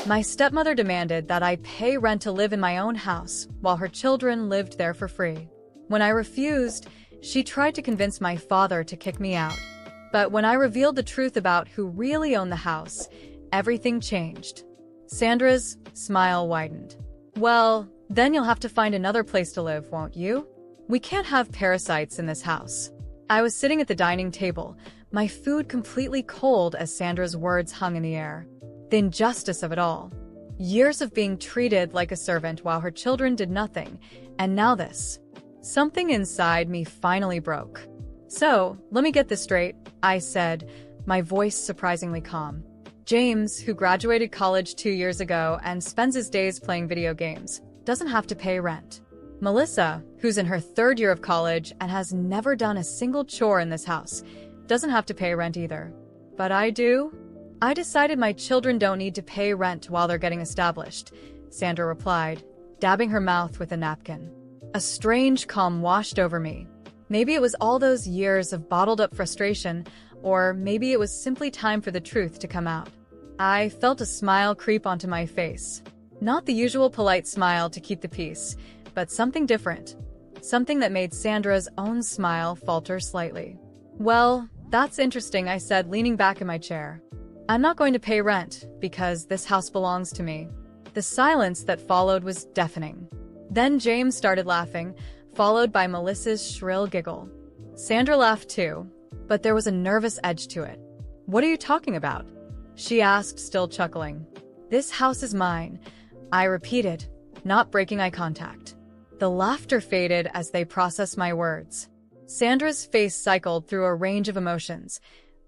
My stepmother demanded that I pay rent to live in my own house while her children lived there for free. When I refused, she tried to convince my father to kick me out. But when I revealed the truth about who really owned the house, everything changed. Sandra's smile widened. Well, then you'll have to find another place to live, won't you? We can't have parasites in this house. I was sitting at the dining table, my food completely cold as Sandra's words hung in the air. The injustice of it all. Years of being treated like a servant while her children did nothing, and now this. Something inside me finally broke. So, let me get this straight, I said, my voice surprisingly calm. James, who graduated college 2 years ago and spends his days playing video games, doesn't have to pay rent. Melissa, who's in her 3rd year of college and has never done a single chore in this house, doesn't have to pay rent either. But I do? I decided my children don't need to pay rent while they're getting established, Sandra replied, dabbing her mouth with a napkin. A strange calm washed over me. Maybe it was all those years of bottled-up frustration, or maybe it was simply time for the truth to come out. I felt a smile creep onto my face. Not the usual polite smile to keep the peace, but something different. Something that made Sandra's own smile falter slightly. Well, that's interesting, I said, leaning back in my chair. I'm not going to pay rent, because this house belongs to me. The silence that followed was deafening. Then James started laughing, followed by Melissa's shrill giggle. Sandra laughed too, but there was a nervous edge to it. What are you talking about? She asked, still chuckling. This house is mine, I repeated, not breaking eye contact. The laughter faded as they processed my words. Sandra's face cycled through a range of emotions.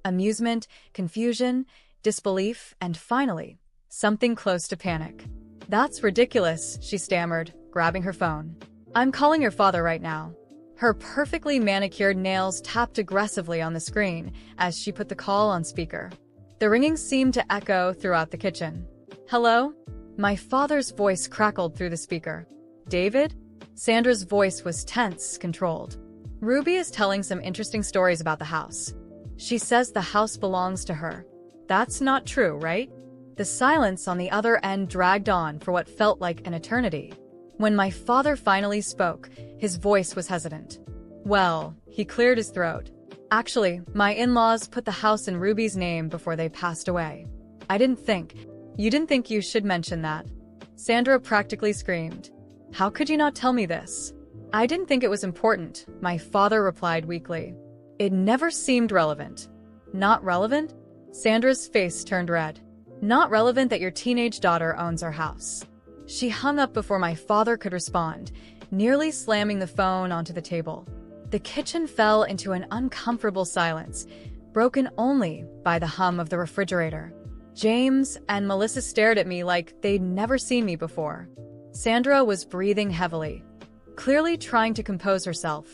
Amusement, confusion, disbelief, and finally, something close to panic. That's ridiculous, she stammered, grabbing her phone. I'm calling your father right now. Her perfectly manicured nails tapped aggressively on the screen as she put the call on speaker. The ringing seemed to echo throughout the kitchen. Hello? My father's voice crackled through the speaker. David? Sandra's voice was tense, controlled. Ruby is telling some interesting stories about the house. She says the house belongs to her. That's not true, right? The silence on the other end dragged on for what felt like an eternity. When my father finally spoke, his voice was hesitant. Well, he cleared his throat. Actually, my in-laws put the house in Ruby's name before they passed away. You didn't think you should mention that. Sandra practically screamed. How could you not tell me this? I didn't think it was important, my father replied weakly. It never seemed relevant. Not relevant? Sandra's face turned red. Not relevant that your teenage daughter owns our house. She hung up before my father could respond, nearly slamming the phone onto the table. The kitchen fell into an uncomfortable silence, broken only by the hum of the refrigerator. James and Melissa stared at me like they'd never seen me before. Sandra was breathing heavily, clearly trying to compose herself.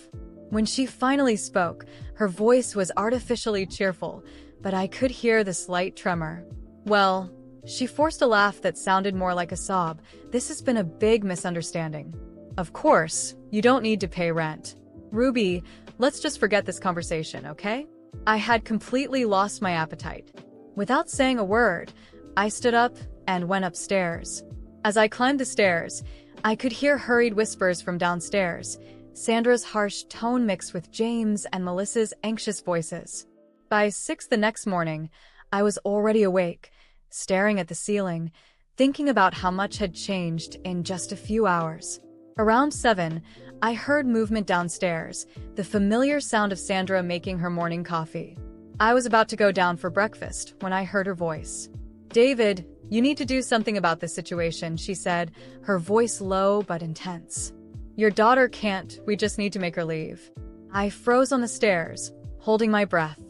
When she finally spoke, her voice was artificially cheerful, but I could hear the slight tremor. Well, she forced a laugh that sounded more like a sob. This has been a big misunderstanding. Of course, you don't need to pay rent. Ruby, let's just forget this conversation, okay? I had completely lost my appetite. Without saying a word, I stood up and went upstairs. As I climbed the stairs, I could hear hurried whispers from downstairs, Sandra's harsh tone mixed with James and Melissa's anxious voices. By 6 the next morning, I was already awake, staring at the ceiling, thinking about how much had changed in just a few hours. Around 7, I heard movement downstairs, the familiar sound of Sandra making her morning coffee. I was about to go down for breakfast when I heard her voice. David, you need to do something about this situation, she said, her voice low but intense. Your daughter can't, we just need to make her leave. I froze on the stairs, holding my breath.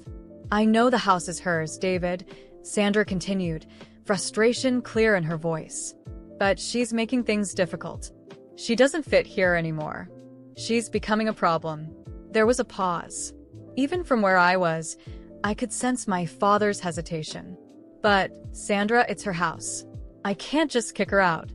I know the house is hers, David, Sandra continued, frustration clear in her voice. But she's making things difficult. She doesn't fit here anymore. She's becoming a problem. There was a pause. Even from where I was, I could sense my father's hesitation. But, Sandra, it's her house. I can't just kick her out.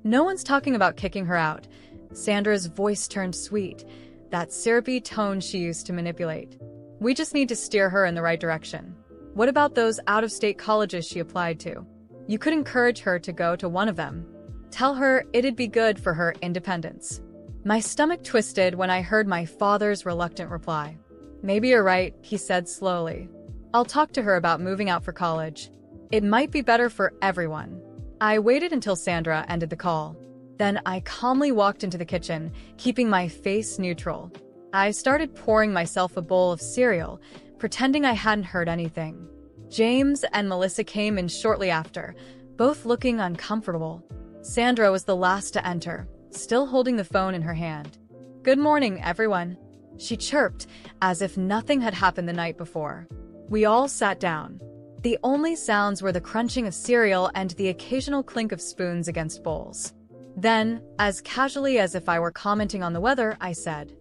No one's talking about kicking her out. Sandra's voice turned sweet, that syrupy tone she used to manipulate. We just need to steer her in the right direction. What about those out-of-state colleges she applied to? You could encourage her to go to one of them. Tell her it'd be good for her independence. My stomach twisted when I heard my father's reluctant reply. Maybe you're right, he said slowly. I'll talk to her about moving out for college. It might be better for everyone. I waited until Sandra ended the call. Then I calmly walked into the kitchen, keeping my face neutral. I started pouring myself a bowl of cereal, pretending I hadn't heard anything. James and Melissa came in shortly after, both looking uncomfortable. Sandra was the last to enter, still holding the phone in her hand. "Good morning, everyone," she chirped, as if nothing had happened the night before. We all sat down. The only sounds were the crunching of cereal and the occasional clink of spoons against bowls. Then, as casually as if I were commenting on the weather, I said,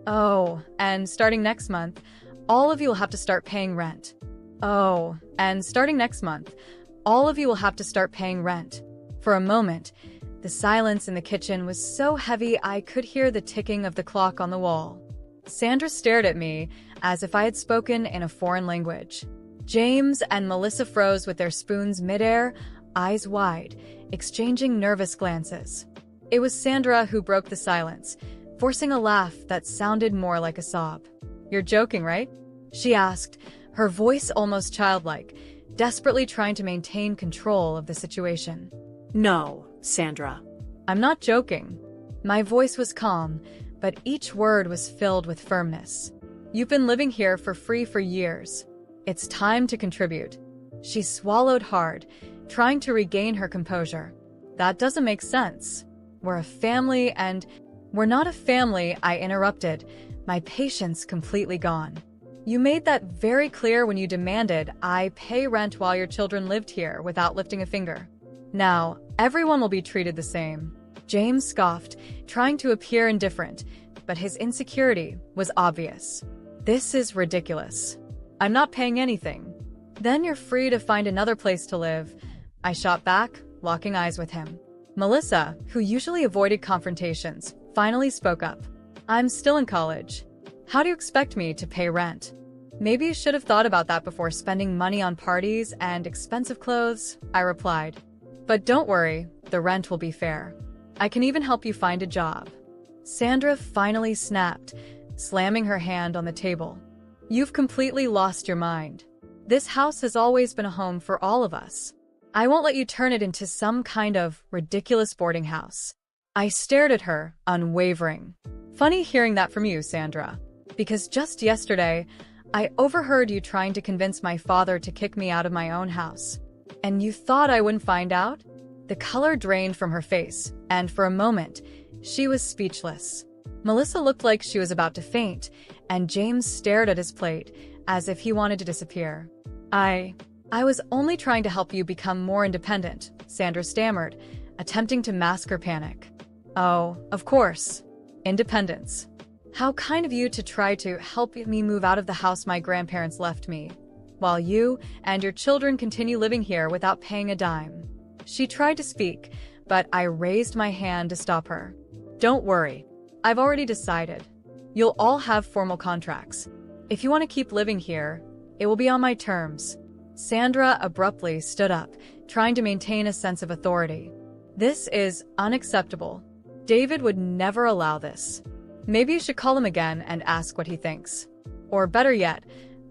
"Oh, and starting next month, all of you will have to start paying rent. Oh, and starting next month, all of you will have to start paying rent." For a moment, the silence in the kitchen was so heavy I could hear the ticking of the clock on the wall. Sandra stared at me as if I had spoken in a foreign language. James and Melissa froze with their spoons midair, eyes wide, exchanging nervous glances. It was Sandra who broke the silence, forcing a laugh that sounded more like a sob. "You're joking, right?" she asked, her voice almost childlike, desperately trying to maintain control of the situation. "No, Sandra." "I'm not joking." My voice was calm, but each word was filled with firmness. "You've been living here for free for years. It's time to contribute." She swallowed hard, trying to regain her composure. "That doesn't make sense. We're a family and—" "We're not a family," I interrupted, my patience completely gone. "You made that very clear when you demanded I pay rent while your children lived here without lifting a finger. Now, everyone will be treated the same." James scoffed, trying to appear indifferent, but his insecurity was obvious. "This is ridiculous. I'm not paying anything." "Then you're free to find another place to live," I shot back, locking eyes with him. Melissa, who usually avoided confrontations, finally spoke up. "I'm still in college. How do you expect me to pay rent?" "Maybe you should have thought about that before spending money on parties and expensive clothes," I replied. "But don't worry, the rent will be fair. I can even help you find a job." Sandra finally snapped, slamming her hand on the table. "You've completely lost your mind. This house has always been a home for all of us. I won't let you turn it into some kind of ridiculous boarding house." I stared at her, unwavering. "Funny hearing that from you, Sandra, because just yesterday, I overheard you trying to convince my father to kick me out of my own house. And you thought I wouldn't find out?" The color drained from her face, and for a moment, she was speechless. Melissa looked like she was about to faint, and James stared at his plate, as if he wanted to disappear. I was only trying to help you become more independent," Sandra stammered, attempting to mask her panic. "Oh, of course. Independence. How kind of you to try to help me move out of the house my grandparents left me, while you and your children continue living here without paying a dime." She tried to speak, but I raised my hand to stop her. "Don't worry. I've already decided. You'll all have formal contracts. If you want to keep living here, it will be on my terms." Sandra abruptly stood up, trying to maintain a sense of authority. "This is unacceptable. David would never allow this. Maybe you should call him again and ask what he thinks. Or better yet,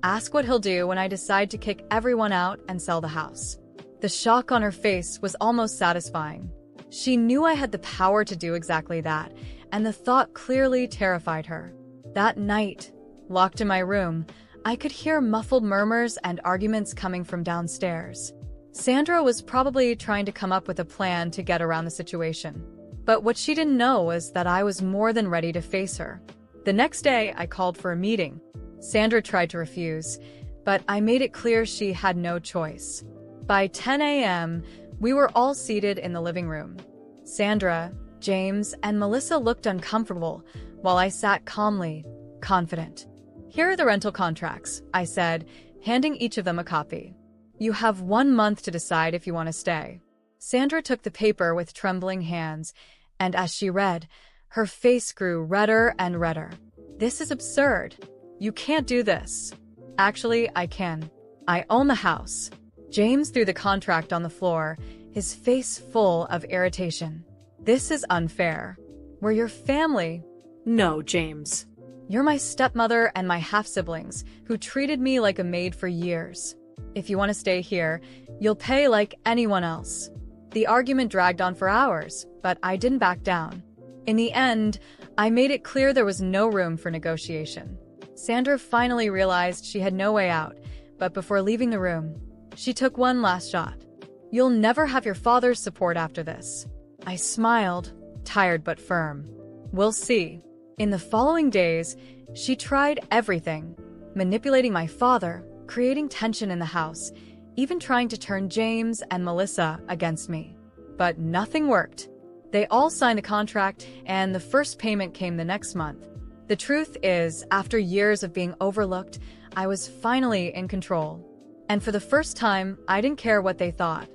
ask what he'll do when I decide to kick everyone out and sell the house." The shock on her face was almost satisfying. She knew I had the power to do exactly that, and the thought clearly terrified her. That night, locked in my room, I could hear muffled murmurs and arguments coming from downstairs. Sandra was probably trying to come up with a plan to get around the situation. But what she didn't know was that I was more than ready to face her. The next day, I called for a meeting. Sandra tried to refuse, but I made it clear she had no choice. By 10 a.m., we were all seated in the living room. Sandra, James, and Melissa looked uncomfortable, while I sat calmly, confident. "Here are the rental contracts," I said, handing each of them a copy. "You have 1 month to decide if you want to stay." Sandra took the paper with trembling hands, and as she read, her face grew redder and redder. "This is absurd. You can't do this." "Actually, I can. I own the house. James threw the contract on the floor, his face full of irritation. This is unfair. We're your family. No, James. You're my stepmother and my half-siblings, who treated me like a maid for years. If you want to stay here, you'll pay like anyone else. The argument dragged on for hours, but I didn't back down. In the end, I made it clear there was no room for negotiation. Sandra finally realized she had no way out, but before leaving the room, she took one last shot. You'll never have your father's support after this. I smiled, tired but firm. We'll see. In the following days, she tried everything, manipulating my father, creating tension in the house, even trying to turn James and Melissa against me. But nothing worked. They all signed the contract, and the first payment came the next month. The truth is, after years of being overlooked, I was finally in control. And for the first time, I didn't care what they thought.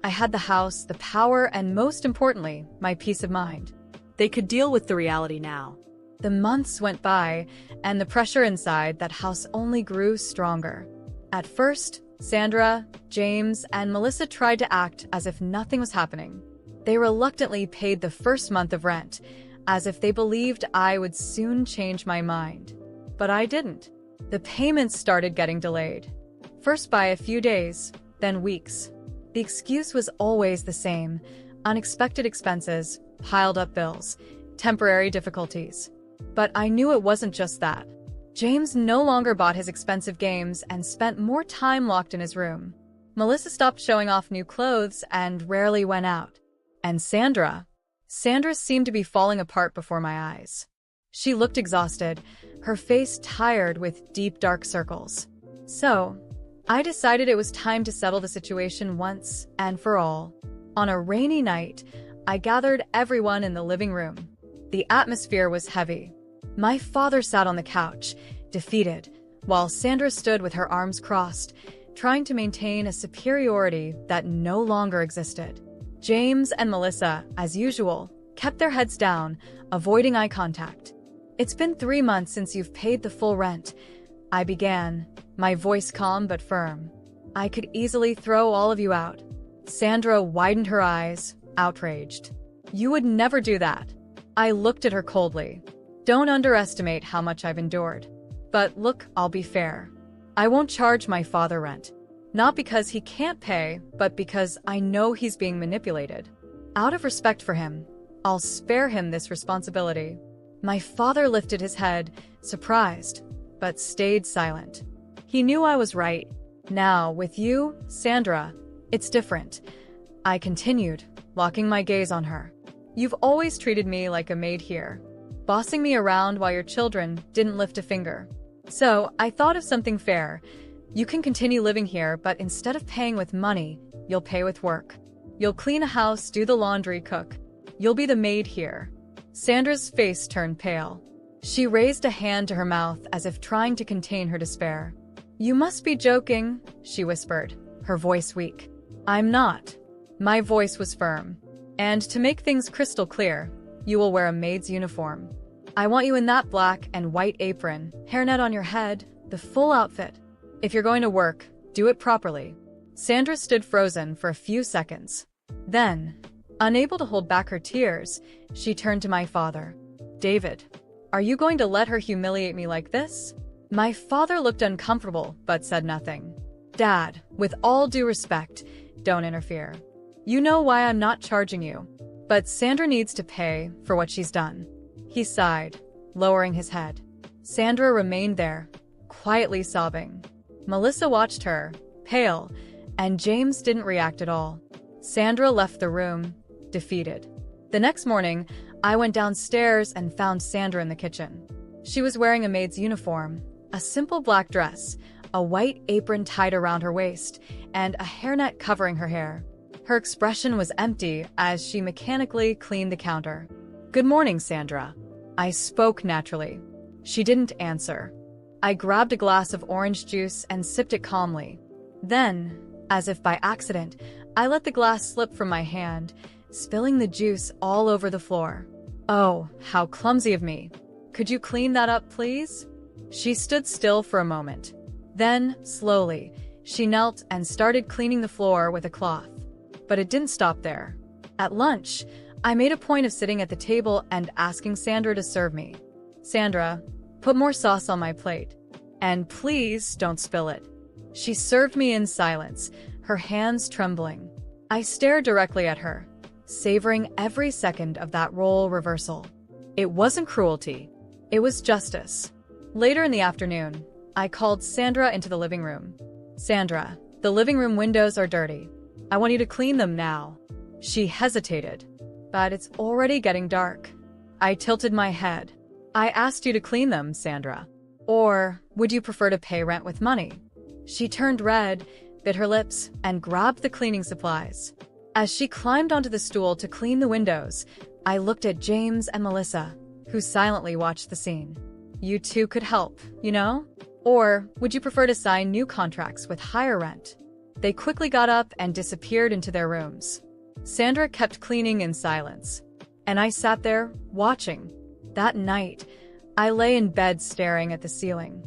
I had the house, the power, and most importantly, my peace of mind. They could deal with the reality now. The months went by, and the pressure inside that house only grew stronger. At first, Sandra, James, and Melissa tried to act as if nothing was happening. They reluctantly paid the first month of rent, as if they believed I would soon change my mind. But I didn't. The payments started getting delayed. First by a few days, then weeks. The excuse was always the same: unexpected expenses, piled up bills, temporary difficulties. But I knew it wasn't just that. James no longer bought his expensive games and spent more time locked in his room. Melissa stopped showing off new clothes and rarely went out. And Sandra seemed to be falling apart before my eyes. She looked exhausted, her face tired with deep dark circles. So, I decided it was time to settle the situation once and for all. On a rainy night, I gathered everyone in the living room. The atmosphere was heavy. My father sat on the couch, defeated, while Sandra stood with her arms crossed, trying to maintain a superiority that no longer existed. James and Melissa, as usual, kept their heads down, avoiding eye contact. It's been 3 months since you've paid the full rent, I began, my voice calm but firm. I could easily throw all of you out. Sandra widened her eyes, outraged. You would never do that. I looked at her coldly. Don't underestimate how much I've endured. But look, I'll be fair. I won't charge my father rent. Not because he can't pay, but because I know he's being manipulated. Out of respect for him, I'll spare him this responsibility. My father lifted his head, surprised, but stayed silent. He knew I was right. Now, with you, Sandra, it's different. I continued, locking my gaze on her. You've always treated me like a maid here, bossing me around while your children didn't lift a finger. So, I thought of something fair. You can continue living here, but instead of paying with money, you'll pay with work. You'll clean a house, do the laundry, cook. You'll be the maid here. Sandra's face turned pale. She raised a hand to her mouth as if trying to contain her despair. You must be joking, she whispered, her voice weak. I'm not. My voice was firm. And to make things crystal clear, you will wear a maid's uniform. I want you in that black and white apron, hairnet on your head, the full outfit. If you're going to work, do it properly. Sandra stood frozen for a few seconds. Then, unable to hold back her tears, she turned to my father. David, are you going to let her humiliate me like this? My father looked uncomfortable, but said nothing. Dad, with all due respect, don't interfere. You know why I'm not charging you. But Sandra needs to pay for what she's done. He sighed, lowering his head. Sandra remained there, quietly sobbing. Melissa watched her, pale, and James didn't react at all. Sandra left the room, defeated. The next morning, I went downstairs and found Sandra in the kitchen. She was wearing a maid's uniform, a simple black dress, a white apron tied around her waist, and a hairnet covering her hair. Her expression was empty as she mechanically cleaned the counter. Good morning, Sandra. I spoke naturally. She didn't answer. I grabbed a glass of orange juice and sipped it calmly. Then, as if by accident, I let the glass slip from my hand, spilling the juice all over the floor. Oh, how clumsy of me. Could you clean that up, please? She stood still for a moment. Then, slowly, She knelt and started cleaning the floor with a cloth. But it didn't stop there. At lunch, I made a point of sitting at the table and asking Sandra to serve me. "Sandra, put more sauce on my plate. And please don't spill it." She served me in silence, her hands trembling. I stared directly at her, savoring every second of that role reversal. It wasn't cruelty. It was justice. Later in the afternoon, I called Sandra into the living room. "Sandra, the living room windows are dirty. I want you to clean them now." She hesitated. "But it's already getting dark." I tilted my head. "I asked you to clean them, Sandra. Or would you prefer to pay rent with money?" She turned red, bit her lips, and grabbed the cleaning supplies. As she climbed onto the stool to clean the windows, I looked at James and Melissa, who silently watched the scene. "You two could help, you know? Or would you prefer to sign new contracts with higher rent?" They quickly got up and disappeared into their rooms. Sandra kept cleaning in silence, and I sat there, watching. That night, I lay in bed staring at the ceiling.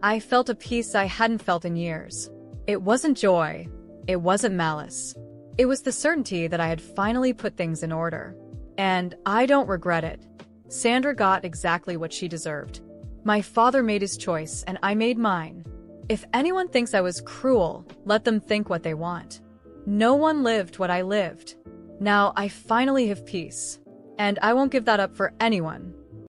I felt a peace I hadn't felt in years. It wasn't joy. It wasn't malice. It was the certainty that I had finally put things in order. And I don't regret it. Sandra got exactly what she deserved. My father made his choice, and I made mine. If anyone thinks I was cruel, let them think what they want. No one lived what I lived. Now I finally have peace. And I won't give that up for anyone.